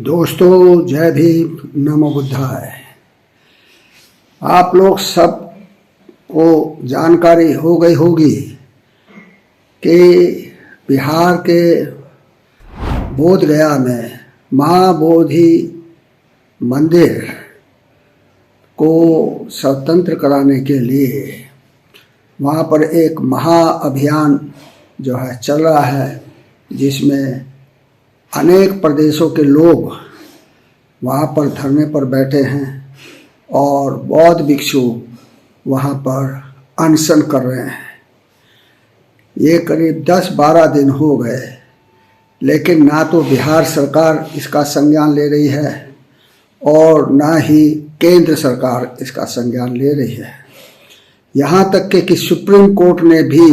दोस्तों, जय भीम, नमो बुद्धाय। आप लोग सब को जानकारी हो गई होगी कि बिहार के बोधगया में महाबोधि मंदिर को स्वतंत्र कराने के लिए वहाँ पर एक महाअभियान जो है चल रहा है, जिसमें अनेक प्रदेशों के लोग वहाँ पर धरने पर बैठे हैं और बौद्ध भिक्षु वहाँ पर अनशन कर रहे हैं। ये करीब 10-12 दिन हो गए, लेकिन ना तो बिहार सरकार इसका संज्ञान ले रही है और ना ही केंद्र सरकार इसका संज्ञान ले रही है। यहाँ तक कि सुप्रीम कोर्ट ने भी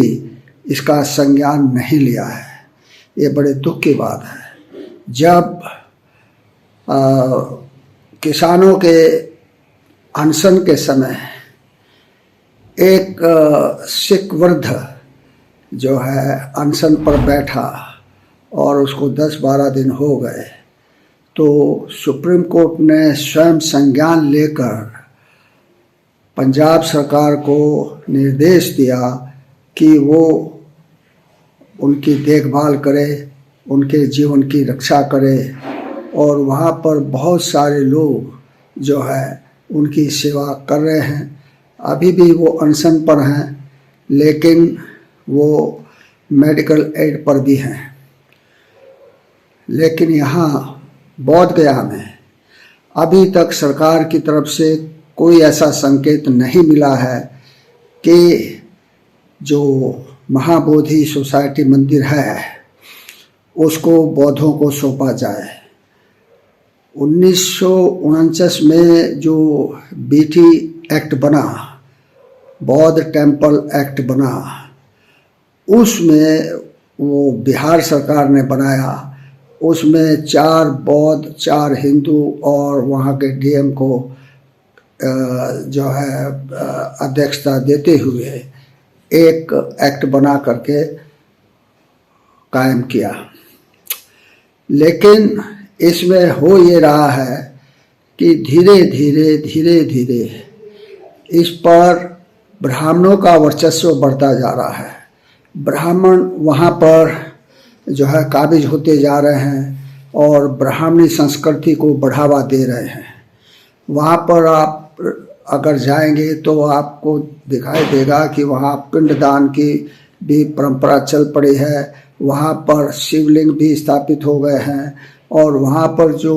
इसका संज्ञान नहीं लिया है। ये बड़े दुख की बात है। जब किसानों के अनशन के समय एक सिख वृद्ध जो है अनशन पर बैठा और उसको 10-12 दिन हो गए, तो सुप्रीम कोर्ट ने स्वयं संज्ञान लेकर पंजाब सरकार को निर्देश दिया कि वो उनकी देखभाल करे, उनके जीवन की रक्षा करे। और वहाँ पर बहुत सारे लोग जो है उनकी सेवा कर रहे हैं। अभी भी वो अनशन पर हैं, लेकिन वो मेडिकल एड पर भी हैं। लेकिन यहाँ बोधगया में अभी तक सरकार की तरफ से कोई ऐसा संकेत नहीं मिला है कि जो महाबोधि सोसाइटी मंदिर है उसको बौद्धों को सौंपा जाए। 1949 में जो बीटी एक्ट बना, बौद्ध टेम्पल एक्ट बना, उसमें वो बिहार सरकार ने बनाया। उसमें 4 बौद्ध, 4 हिंदू और वहाँ के डीएम को जो है अध्यक्षता देते हुए एक एक्ट बना करके कायम किया। लेकिन इसमें हो ये रहा है कि धीरे धीरे इस पर ब्राह्मणों का वर्चस्व बढ़ता जा रहा है। ब्राह्मण वहाँ पर जो है काबिज होते जा रहे हैं और ब्राह्मणी संस्कृति को बढ़ावा दे रहे हैं। वहाँ पर आप अगर जाएंगे तो आपको दिखाई देगा कि वहाँ पिंडदान की भी परंपरा चल पड़ी है। वहाँ पर शिवलिंग भी स्थापित हो गए हैं और वहाँ पर जो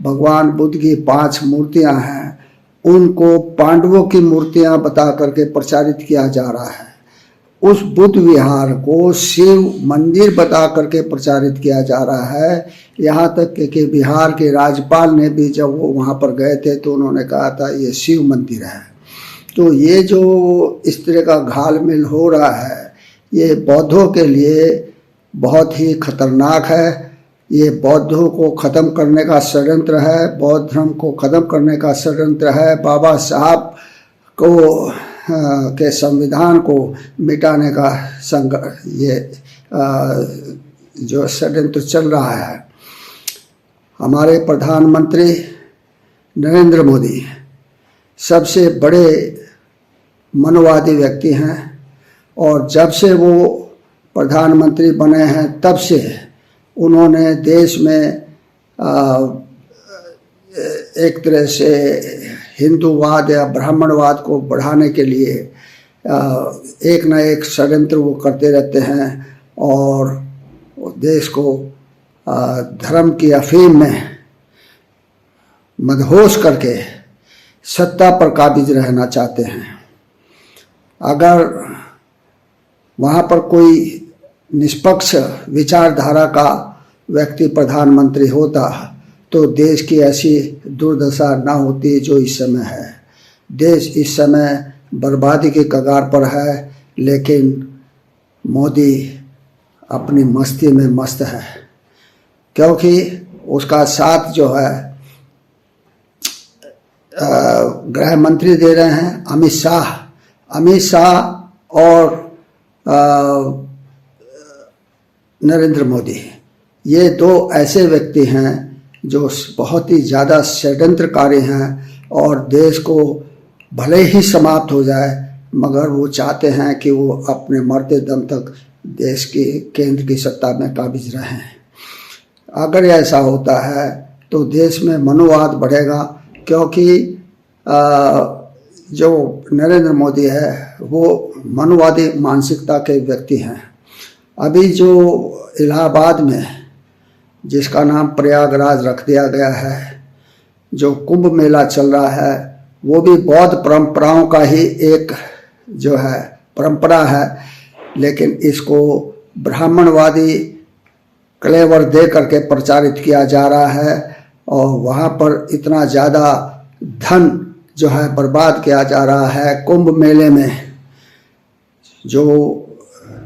भगवान बुद्ध की 5 मूर्तियाँ हैं उनको पांडवों की मूर्तियाँ बता करके प्रचारित किया जा रहा है। उस बुद्ध विहार को शिव मंदिर बता करके प्रचारित किया जा रहा है। यहाँ तक कि बिहार के राज्यपाल ने भी जब वो वहाँ पर गए थे तो उन्होंने कहा था ये शिव मंदिर है। तो ये जो इस तरह का घालमेल हो रहा है, ये बौद्धों के लिए बहुत ही खतरनाक है। ये बौद्धों को ख़त्म करने का षड्यंत्र है, बौद्ध धर्म को ख़त्म करने का षड्यंत्र है। बाबा साहब को के संविधान को मिटाने का ये जो षड्यंत्र चल रहा है। हमारे प्रधानमंत्री नरेंद्र मोदी सबसे बड़े मनोवादी व्यक्ति हैं और जब से वो प्रधानमंत्री बने हैं तब से उन्होंने देश में एक तरह से हिंदूवाद या ब्राह्मणवाद को बढ़ाने के लिए एक न एक षड्यंत्र वो करते रहते हैं और देश को धर्म की अफीम में मदहोश करके सत्ता पर काबिज रहना चाहते हैं। अगर वहाँ पर कोई निष्पक्ष विचारधारा का व्यक्ति प्रधानमंत्री होता तो देश की ऐसी दुर्दशा ना होती जो इस समय है। देश इस समय बर्बादी के कगार पर है, लेकिन मोदी अपनी मस्ती में मस्त है, क्योंकि उसका साथ जो है गृह मंत्री दे रहे हैं अमित शाह और नरेंद्र मोदी। ये 2 ऐसे व्यक्ति हैं जो बहुत ही ज़्यादा षड्यंत्रकारी हैं और देश को भले ही समाप्त हो जाए मगर वो चाहते हैं कि वो अपने मरते दम तक देश की केंद्र की सत्ता में काबिज रहें। अगर ऐसा होता है तो देश में मनोवाद बढ़ेगा, क्योंकि जो नरेंद्र मोदी है वो मनोवादी मानसिकता के व्यक्ति हैं। अभी जो इलाहाबाद में जिसका नाम प्रयागराज रख दिया गया है, जो कुंभ मेला चल रहा है, वो भी बौद्ध परंपराओं का ही एक जो है परंपरा है, लेकिन इसको ब्राह्मणवादी क्लेवर दे करके प्रचारित किया जा रहा है और वहाँ पर इतना ज़्यादा धन जो है बर्बाद किया जा रहा है। कुंभ मेले में जो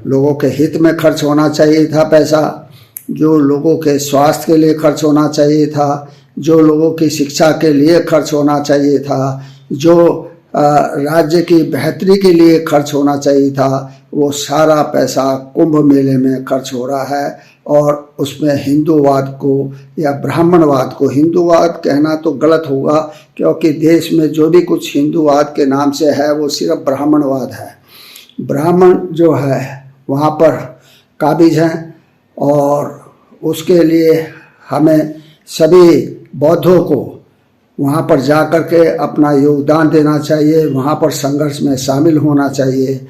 लोगों के हित में खर्च होना चाहिए था पैसा, जो लोगों के स्वास्थ्य के लिए खर्च होना चाहिए था, जो लोगों की शिक्षा के लिए खर्च होना चाहिए था, जो राज्य की बेहतरी के लिए खर्च होना चाहिए था, वो सारा पैसा कुंभ मेले में खर्च हो रहा है। और उसमें हिंदूवाद को या ब्राह्मणवाद को, हिंदूवाद कहना तो गलत होगा क्योंकि देश में जो भी कुछ हिंदूवाद के नाम से है वो सिर्फ ब्राह्मणवाद है। ब्राह्मण जो है वहाँ पर काबिज हैं और उसके लिए हमें सभी बौद्धों को वहाँ पर जा कर के अपना योगदान देना चाहिए, वहाँ पर संघर्ष में शामिल होना चाहिए।